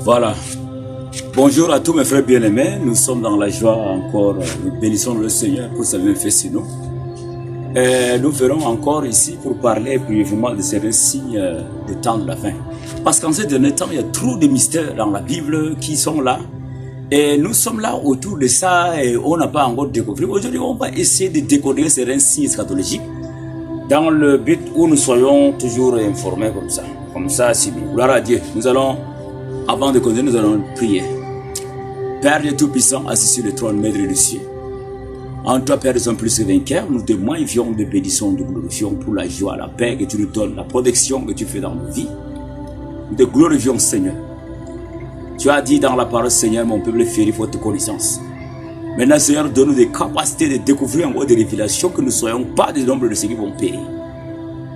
Voilà. Bonjour à tous mes frères bien-aimés. Nous sommes dans la joie encore. Nous bénissons le Seigneur pour sa bienfaite sur nous. Et nous verrons encore ici pour parler brièvement de ces signes des temps de la fin. Parce qu'en ces derniers temps, il y a trop de mystères dans la Bible qui sont là. Et nous sommes là autour de ça et on n'a pas encore découvert. Aujourd'hui, on va essayer de découvrir certains signes eschatologiques dans le but où nous soyons toujours informés comme ça. Comme ça, c'est bien. Gloire à Dieu. Nous allons, avant de continuer, nous allons prier. Père Dieu Tout-Puissant, assis sur le trône, Maître du ciel. En toi, Père, nous sommes plus que vainqueurs. Nous te magnifions, de bénissons, de glorifions pour la joie, la paix que tu nous donnes, la protection que tu fais dans nos vies. Nous te glorifions, Seigneur. Tu as dit dans la parole, Seigneur, mon peuple férit faute connaissance. Maintenant, Seigneur, donne-nous des capacités de découvrir encore des révélations, que nous ne soyons pas des nombres de ceux qui vont périr.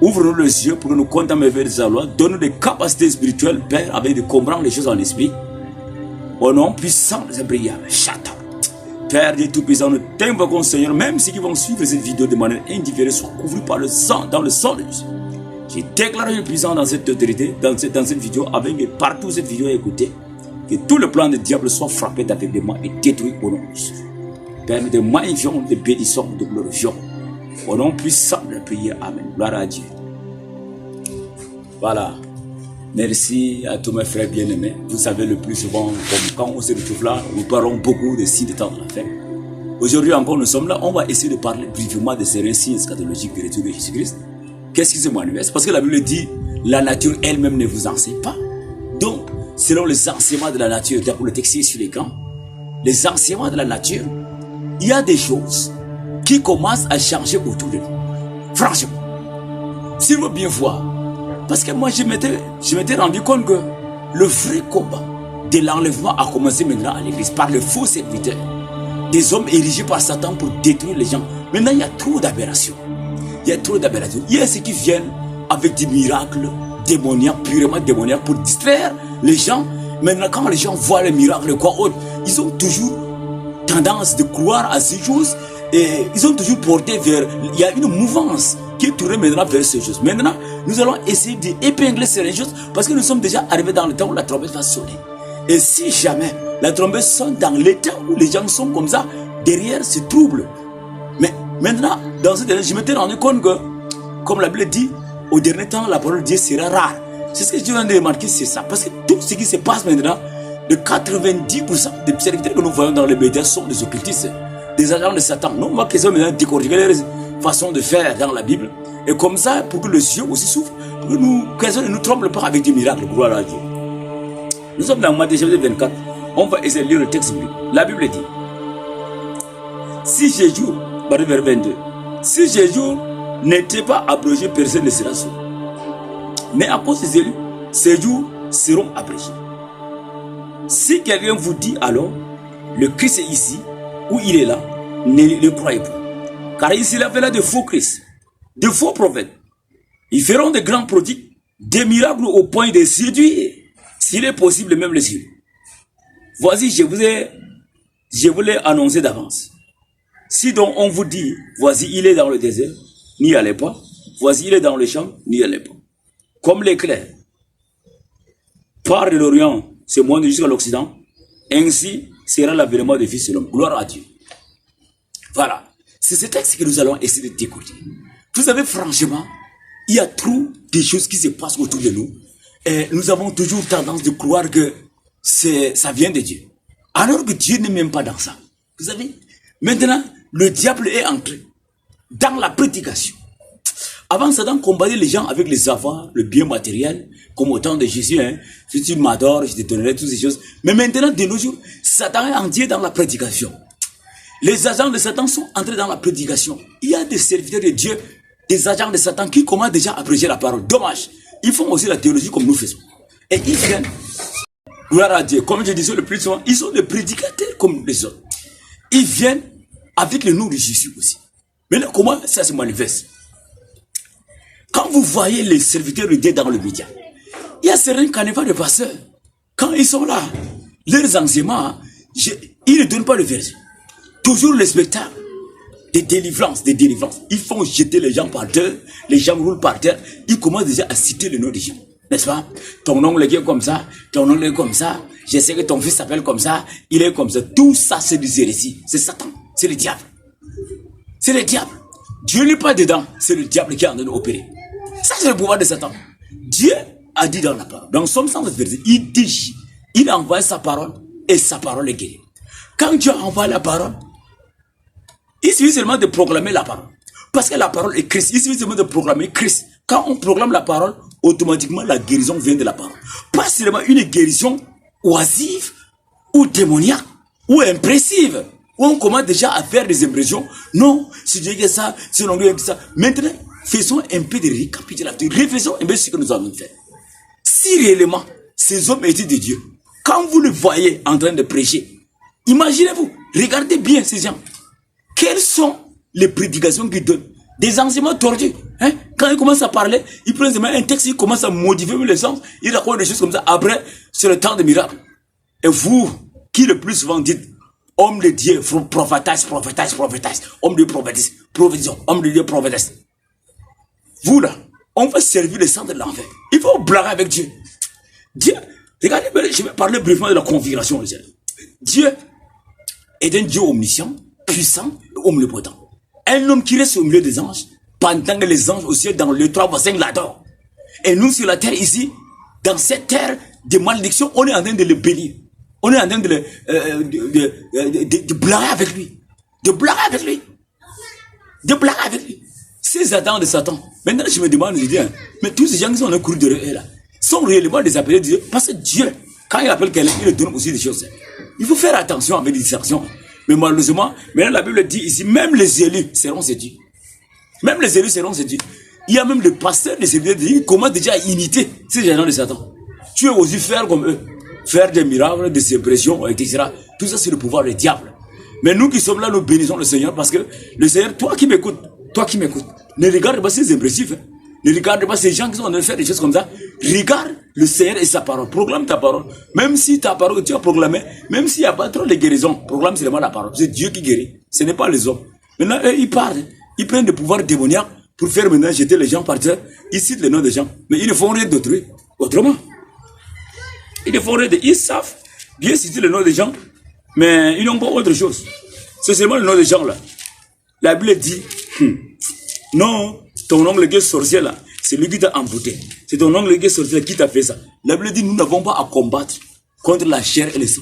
Ouvre-nous les yeux pour que nous contempler vers ta loi. Donne-nous des capacités spirituelles, Père, avec de comprendre les choses en esprit. Au nom puissant de Saint-Prière, Chata. Père Dieu Tout-Puissant, nous t'invoquons, Seigneur, même ceux qui vont suivre cette vidéo de manière indifférée, soient couverts par le sang, dans le sang de Jésus. J'ai déclaré le puissant dans cette autorité, dans cette vidéo, avec et partout cette vidéo à écouter. Que tout le plan du diable soit frappé d'aveuglement et détruit au nom de Jésus. Père, nous te magnifions, nous te bénissons, nous te glorifions. Au nom puissant de la prière, Amen. Gloire à Dieu. Voilà. Merci à tous mes frères bien-aimés. Vous savez, le plus souvent, comme quand on se retrouve là, nous parlons beaucoup de signes de temps de la fin. Aujourd'hui encore, nous sommes là, on va essayer de parler brièvement de ces signes eschatologiques du retour de Jésus-Christ. Qu'est-ce qui se manifeste? Parce que la Bible dit, la nature elle-même ne vous enseigne pas. Donc, selon les enseignements de la nature, pour le texte sur l'écran, les enseignements de la nature, il y a des choses qui commencent à changer autour de nous. Franchement, s'il veut bien voir, parce que moi je m'étais rendu compte que le vrai combat de l'enlèvement a commencé maintenant à l'église par le faux serviteur, des hommes érigés par Satan pour détruire les gens. Maintenant il y a trop d'aberrations. Il y a trop d'aberrations. Il y a ceux qui viennent avec des miracles démoniaques, purement démoniaques, pour distraire les gens. Maintenant, quand les gens voient les miracles, quoi autre, ils ont toujours tendance de croire à ces choses et ils ont toujours porté vers. Il y a une mouvance qui est tournée maintenant vers ces choses. Maintenant, nous allons essayer d'épingler ces choses parce que nous sommes déjà arrivés dans le temps où la trompette va sonner. Et si jamais la trompette sonne dans l'état où les gens sont comme ça, derrière ce trouble. Mais maintenant, dans ce dernier, je m'étais rendu compte que, comme la Bible dit, au dernier temps, la parole de Dieu sera rare. C'est ce que je viens de remarquer, c'est ça. Parce que tout ce qui se passe maintenant, de 90% des serviteurs que nous voyons dans les médias sont des occultistes, des agents de Satan. Nous, on va qu'ils ont maintenant décortiquer les façons de faire dans la Bible. Et comme ça, pour que le ciel aussi souffre, pour que nous, ne nous trompe pas avec des miracles. Gloire à Dieu. Nous sommes dans Matthieu chapitre 24. On va essayer de lire le texte biblique. La Bible dit, si Jésus, vers 22, si Jésus n'était pas abrogé, personne ne sera sauvé. Mais à cause des élus, ces jours seront abrégés. Si quelqu'un vous dit alors, le Christ est ici, ou il est là, ne croyez pas. Car ici, il y avait là de faux Christ, de faux prophètes. Ils feront de grands prodiges, des miracles au point de séduire, s'il est possible, même les cieux. Voici, je vous l'ai annoncé d'avance. Si donc on vous dit, voici, il est dans le désert, n'y allez pas. Voici, il est dans le champ, n'y allez pas. Comme l'éclair part de l'Orient, c'est moins jusqu'à l'Occident, ainsi sera l'avènement du Fils de l'homme. Gloire à Dieu. Voilà. C'est ce texte que nous allons essayer de découvrir. Vous savez, franchement, il y a trop de choses qui se passent autour de nous. Et nous avons toujours tendance de croire que ça vient de Dieu. Alors que Dieu n'est même pas dans ça. Vous savez, maintenant, le diable est entré dans la prédication. Avant, Satan combattait les gens avec les avoirs, le bien matériel, comme au temps de Jésus. Hein. Si tu m'adores, je te donnerai toutes ces choses. Mais maintenant, de nos jours, Satan est entré dans la prédication. Les agents de Satan sont entrés dans la prédication. Il y a des serviteurs de Dieu, des agents de Satan qui commencent déjà à prêcher la parole. Dommage. Ils font aussi la théologie comme nous faisons. Et ils viennent, gloire à Dieu, comme je disais le plus souvent, ils sont des prédicateurs comme les autres. Ils viennent avec le nom de Jésus aussi. Maintenant, comment ça se manifeste? Quand vous voyez les serviteurs de Dieu dans le média, il y a certains canevas de pasteurs. Quand ils sont là, leurs enseignements, ils ne donnent pas le verset. Toujours le spectacle des délivrances, Ils font jeter les gens par terre, les gens roulent par terre. Ils commencent déjà à citer le nom des gens. N'est-ce pas? Ton ongle est comme ça, ton ongle est comme ça. Je sais que ton fils s'appelle comme ça, il est comme ça. Tout ça, c'est des hérésies. C'est Satan, c'est le diable. C'est le diable. Dieu n'est pas dedans, c'est le diable qui est en train d'opérer. Ça, c'est le pouvoir de Satan. Dieu a dit dans la parole, dans Somme 107 verset, il dit, il a envoyé sa parole et sa parole est guérie. Quand Dieu envoie la parole, il suffit seulement de proclamer la parole. Parce que la parole est Christ. Il suffit seulement de proclamer Christ. Quand on proclame la parole, automatiquement la guérison vient de la parole. Pas seulement une guérison oisive ou démoniaque ou impressive. Où on commence déjà à faire des impressions. Non, si Dieu dit ça, si on dit ça. Maintenant, faisons un peu de récapitulatif. Réfléchissons un peu sur ce que nous avons fait. Si réellement, ces hommes étaient de Dieu, quand vous le voyez en train de prêcher, imaginez-vous, regardez bien ces gens. Quelles sont les prédications qu'ils donnent? Des enseignements tordus. Hein? Quand ils commencent à parler, ils prennent un texte, ils commencent à modifier le sens, ils racontent des choses comme ça. Après, c'est le temps des miracles. Et vous, qui le plus souvent dites, homme de Dieu, prophétesse, prophétesse, prophétesse, homme de prophétesse, provision, homme de Dieu, prophétesse. Vous là, on va servir le sang de l'enfer. Il faut blaguer avec Dieu. Dieu, regardez, je vais parler brièvement de la configuration. Dieu est un Dieu omniscient, puissant et omnipotent. Un homme qui reste au milieu des anges, pendant que les anges au ciel, dans le 3 voisins l'adorent. Et nous sur la terre ici, dans cette terre de malédiction, on est en train de le bénir. On est en train de blaguer avec lui. De blaguer avec lui. De blaguer avec lui. Ces Adam de Satan. Maintenant, je me demande, je dis, hein, mais tous ces gens qui sont dans le cours de eux là, sont réellement des appelés de Dieu. Parce que Dieu, quand il appelle quelqu'un, il donne aussi des choses. Il faut faire attention avec les distractions. Mais malheureusement, maintenant la Bible dit ici, même les élus seront séduits. Même les élus seront séduits. Il y a même le pasteur de ces qui commence déjà à imiter ces gens de Satan. Tu veux aussi faire comme eux. Faire des miracles, des impressions, etc. Tout ça, c'est le pouvoir du diable. Mais nous qui sommes là, nous bénissons le Seigneur parce que le Seigneur, toi qui m'écoutes, ne regarde pas ces impressifs. Hein. Ne regarde pas ces gens qui sont en train de faire des choses comme ça. Regarde le Seigneur et sa parole. Proclame ta parole. Même si ta parole que tu as proclamée, même s'il n'y a pas trop de guérisons, proclame seulement la parole. C'est Dieu qui guérit. Ce n'est pas les hommes. Maintenant, eux, ils parlent. Ils prennent des pouvoirs démoniaques pour faire maintenant jeter les gens par terre. Ils citent le nom des gens. Mais ils ne font rien d'autrui. Autrement. Ils ne font rien d'autre. Ils savent bien citer le nom des gens, mais ils n'ont pas autre chose. C'est seulement le nom des gens là. La Bible dit, non, ton oncle qui est sorcier là, c'est lui qui t'a embouté. C'est ton oncle qui est sorcier qui t'a fait ça. La Bible dit, nous n'avons pas à combattre contre la chair et le sang.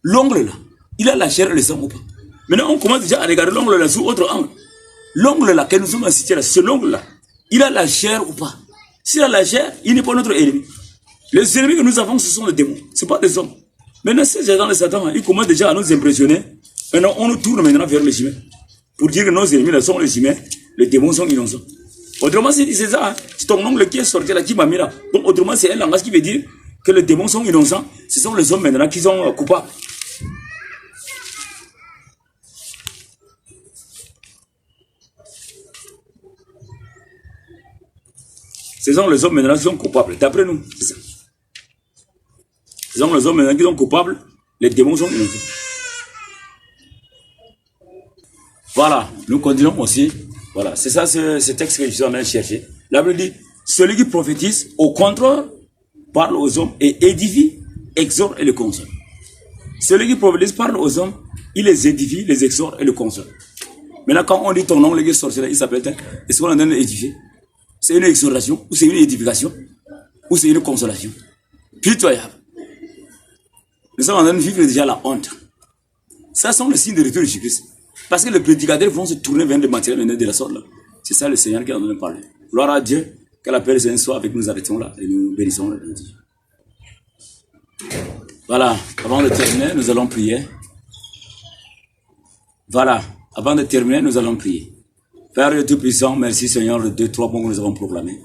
L'ongle là, il a la chair et le sang ou pas? Maintenant, on commence déjà à regarder l'ongle là sous autre angle. L'ongle là, que nous sommes assistés là, ce l'ongle là, il a la chair ou pas? S'il a la chair, il n'est pas notre ennemi. Les ennemis que nous avons, ce sont les démons. Ce ne sont pas des hommes. Maintenant, ces gens de Satan, ils commencent déjà à nous impressionner. Maintenant, on nous tourne maintenant vers les humains. Pour dire que nos ennemis là sont les humains, les démons sont innocents. Autrement, c'est ça. Hein? C'est ton oncle qui est sorti là, qui m'a mis là. Donc, autrement, c'est un langage qui veut dire que les démons sont innocents. Ce sont les hommes maintenant qui sont coupables. Ce sont les hommes maintenant qui sont coupables. D'après nous, c'est ça. Ce sont les hommes maintenant qui sont coupables. Les démons sont innocents. Voilà, nous continuons aussi. Voilà, c'est ça ce texte que je suis en train de chercher. La Bible dit, celui qui prophétise, au contraire, parle aux hommes et édifie, exhorte et le console. Celui qui prophétise parle aux hommes, il les édifie, les exhorte et le console. Maintenant, quand on dit ton nom, les sorciers, il s'appelle, est-ce qu'on est en train d'édifier? C'est une exhortation, ou c'est une édification, ou c'est une consolation. Pitoyable. Nous sommes en train de vivre déjà la honte. Ça sont les signes de retour de Jésus-Christ. Parce que les prédicateurs vont se tourner vers le matériel de la sorte là. C'est ça le Seigneur qui est en train de parler. Gloire à Dieu, que la paix du Seigneur soit avec nous, arrêtons là et nous bénissons le Dieu. Voilà, avant de terminer, nous allons prier. Voilà, avant de terminer, nous allons prier. Père Dieu Tout-Puissant, merci Seigneur de 2-3 points que nous avons proclamés.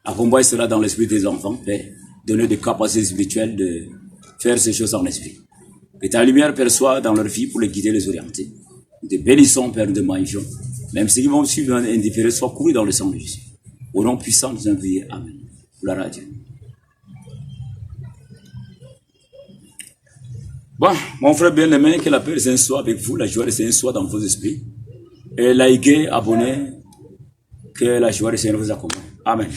Accompagne cela dans l'esprit des enfants, Père. Donne des capacités spirituelles de faire ces choses en esprit. Que ta lumière perçoit dans leur vie pour les guider, les orienter. Nous te bénissons, Père, de magnifions. Même ceux qui vont suivre indifférents soient couverts dans le sang de Jésus. Au nom puissant, nous envoyons. Amen. Gloire à Dieu. Bon, mon frère bien-aimé, que la paix du Seigneur soit avec vous, la joie du Seigneur soit dans vos esprits. Et likez, abonnez, que la joie du Seigneur vous accompagne. Amen.